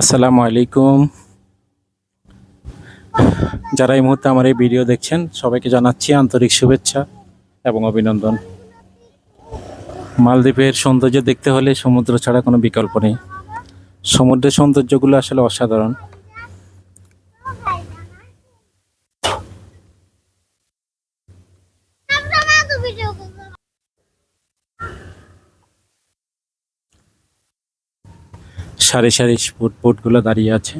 আসসালামু আলাইকুম। যারা এই মুহূর্তে আমার এই ভিডিও দেখছেন সবাইকে জানাচ্ছি আন্তরিক শুভেচ্ছা এবং অভিনন্দন। মালদ্বীপের সৌন্দর্য দেখতে হলে সমুদ্র ছাড়া কোনো বিকল্প নেই। সমুদ্রের সৌন্দর্যগুলো আসলে অসাধারণ। সারি সারি বোটগুলো দাঁড়িয়ে আছে।